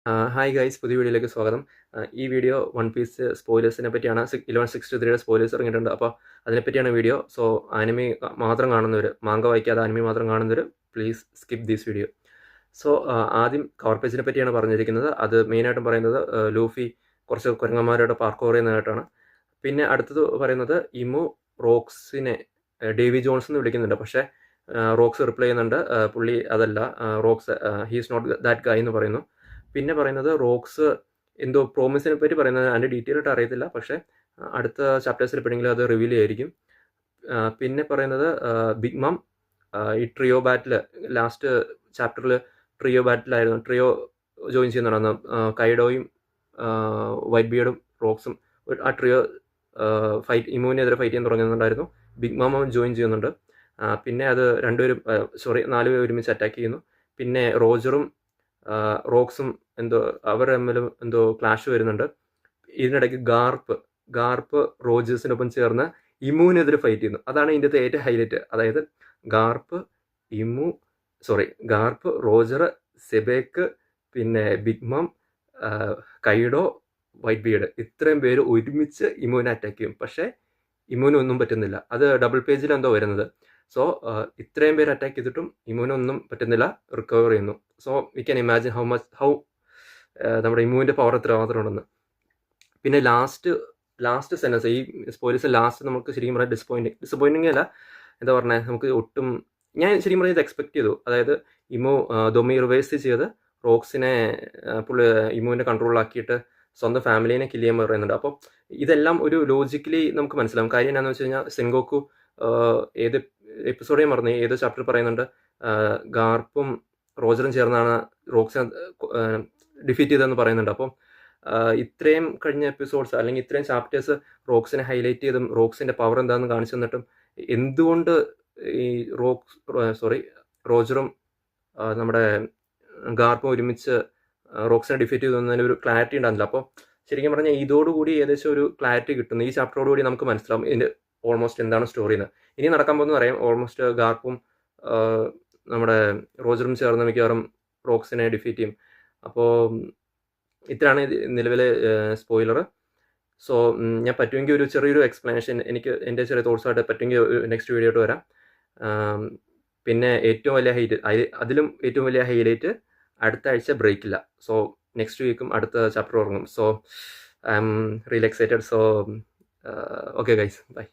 Hi guys, പുതിയ വീഡിയോയിലേക്ക് സ്വാഗതം. ഈ വീഡിയോ വൺ പീസ് സ്പോയിലേഴ്സിനെ പറ്റിയാണ്. 1163 സ്പോയിലേഴ്സ് ഇറങ്ങിയിട്ടുണ്ട്. അപ്പോൾ അതിനെപ്പറ്റിയാണ് വീഡിയോ. സോ ആനിമി മാത്രം കാണുന്നവർ, മാങ്ക വായിക്കാതെ ആനിമി മാത്രം കാണുന്നവർ please skip this video. So ആദ്യം കവർ പേജിനെ പറ്റിയാണ് പറഞ്ഞിരിക്കുന്നത്. അത് മെയിനായിട്ടും പറയുന്നത് ലൂഫി കുറച്ച് കുരങ്ങന്മാരുടെ പാർക്കോർ ചെയ്യുന്നതായിട്ടാണ്. പിന്നെ അടുത്തത് പറയുന്നത് ഇമു റോക്സിനെ ഡേവി ജോൺസ് എന്ന് വിളിക്കുന്നുണ്ട്. പക്ഷേ റോക്സ് റിപ്ലൈ ചെയ്യുന്നുണ്ട്, പുള്ളി അതല്ല, rocks he's not that guy എന്ന് പറയുന്നു. പിന്നെ പറയുന്നത് റോക്സ് എന്തോ പ്രോമിസിനെ പറ്റി പറയുന്നത് അതിൻ്റെ ഡീറ്റെയിൽ ആയിട്ട് അറിയത്തില്ല, പക്ഷേ അടുത്ത ചാപ്റ്റേഴ്സിൽ എപ്പോഴെങ്കിലും അത് റിവീൽ ചെയ്യായിരിക്കും. പിന്നെ പറയുന്നത് ബിഗ് മം ഈ ട്രിയോ ബാറ്റിൽ ലാസ്റ്റ് ചാപ്റ്ററിൽ ട്രിയോ ബാറ്റിലായിരുന്നു. ട്രിയോ ജോയിൻ ചെയ്യുന്നുണ്ടായിരുന്നു. കൈഡോയും വൈറ്റ് ബിയർഡും റോക്സും ആ ട്രിയോ ഇമ്മുവിനെതിരെ ഫൈറ്റ് ചെയ്യാൻ തുടങ്ങുന്നുണ്ടായിരുന്നു. ബിഗ് മാമ ജോയിൻ ചെയ്യുന്നുണ്ട്. പിന്നെ അത് നാലുപേരും ഒരുമിച്ച് അറ്റാക്ക് ചെയ്യുന്നു. പിന്നെ റോജറും റോക്സും എന്തോ അവർ തമ്മിലും എന്തോ ക്ലാഷ് വരുന്നുണ്ട്. ഇതിനിടയ്ക്ക് ഗാർപ്പ് റോജേഴ്സിനൊപ്പം ചേർന്ന് ഇമ്മുവിനെതിരെ ഫൈറ്റ് ചെയ്യുന്നു. അതാണ് ഇതിൻ്റെ ഏറ്റവും ഹൈലൈറ്റ്. അതായത് ഗാർപ്പ്, റോജർ, സെബേക്ക്, പിന്നെ ബിഗ് മം, കൈഡോ, വൈറ്റ് ബിയർഡ്, ഇത്രയും പേര് ഒരുമിച്ച് ഇമ്മുവിനെ അറ്റാക്ക് ചെയ്യും. പക്ഷേ ഇമ്മുവിനൊന്നും പറ്റുന്നില്ല. അത് ഡബിൾ പേജിൽ എന്തോ വരുന്നത്. സോ ഇത്രയും പേര് അറ്റാക്ക് ചെയ്തിട്ടും ഇമ്മുവിനൊന്നും പറ്റുന്നില്ല, റിക്കവർ ചെയ്യുന്നു. So we can imagine how നമ്മുടെ ഇമ്മുവിൻ്റെ പവർ എത്ര മാത്രം ഉണ്ടെന്ന്. പിന്നെ ലാസ്റ്റ് സെൻറ്റൻസ്, ഈ സ്പോയിലേഴ്സ് ലാസ്റ്റ് നമുക്ക് ശരിക്കും പറഞ്ഞാൽ ഡിസപ്പോയിൻറ്റിങ് അല്ല, എന്താ പറഞ്ഞത്, നമുക്ക് ഒട്ടും, ഞാൻ ശരിക്കും പറഞ്ഞത് എക്സ്പെക്ട് ചെയ്തു. അതായത് ഇമു ദൊമി റിവേഴ്സ് ചെയ്ത് റോക്സിനെ പുള്ളി ഇമ്മുവിൻ്റെ കൺട്രോളിലാക്കിയിട്ട് സ്വന്തം ഫാമിലിനെ കില്ല് ചെയ്യാൻ പറയുന്നുണ്ട്. അപ്പോൾ ഇതെല്ലാം ഒരു ലോജിക്കലി നമുക്ക് മനസ്സിലാവും. കാര്യം എന്താണെന്ന് വെച്ച് കഴിഞ്ഞാൽ സെൻഗോക്കു ഏത് എപ്പിസോഡേ മറന്നു, ഏത് ചാപ്റ്റർ പറയുന്നുണ്ട്, ഗാർപ്പും റോജറും ചേർന്നാണ് റോക്സിനെ ഡിഫീറ്റ് ചെയ്തതെന്ന് പറയുന്നുണ്ട്. അപ്പം ഇത്രയും കഴിഞ്ഞ എപ്പിസോഡ്സ് അല്ലെങ്കിൽ ഇത്രയും ചാപ്റ്റേഴ്സ് റോക്സിനെ ഹൈലൈറ്റ് ചെയ്തും റോക്സിൻ്റെ പവർ എന്താണെന്ന് കാണിച്ചു തന്നിട്ടും എന്തുകൊണ്ട് ഈ റോജറും നമ്മുടെ ഗാർപ്പും ഒരുമിച്ച് റോക്സിനെ ഡിഫീറ്റ് ചെയ്തതിന് ഒരു ക്ലാരിറ്റി ഉണ്ടായിരുന്നില്ല. അപ്പോൾ ശരിക്കും പറഞ്ഞാൽ ഇതോടുകൂടി ഏകദേശം ഒരു ക്ലാരിറ്റി കിട്ടുന്നു. ഈ ചാപ്റ്ററോടുകൂടി നമുക്ക് മനസ്സിലാവും ഇതിൻ്റെ ഓൾമോസ്റ്റ് എന്താണ് സ്റ്റോറി എന്ന്. ഇനി നടക്കാൻ പോകുന്ന പറയാം. ഓൾമോസ്റ്റ് ഗാർപ്പും നമ്മുടെ റോജറും ചേർന്ന് മിക്കവാറും റോക്സിനെ ഡിഫീറ്റ് ചെയ്യും. അപ്പോൾ ഇത്രയാണ് നിലവിലെ സ്പോയിലർ. സോ ഞാൻ പറ്റുമെങ്കിൽ ഒരു ചെറിയൊരു എക്സ്പ്ലനേഷൻ, എനിക്ക് എൻ്റെ ചെറിയ തോട്ട്സായിട്ട് പറ്റുമെങ്കിൽ നെക്സ്റ്റ് വീഡിയോ ആയിട്ട് വരാം. പിന്നെ അതിലും ഏറ്റവും വലിയ ഹൈലൈറ്റ് അടുത്ത ആഴ്ച ബ്രേക്കില്ല. സോ നെക്സ്റ്റ് വീക്കും അടുത്ത ചാപ്റ്റർ ഉറങ്ങും. So I'm really excited. So okay guys, by.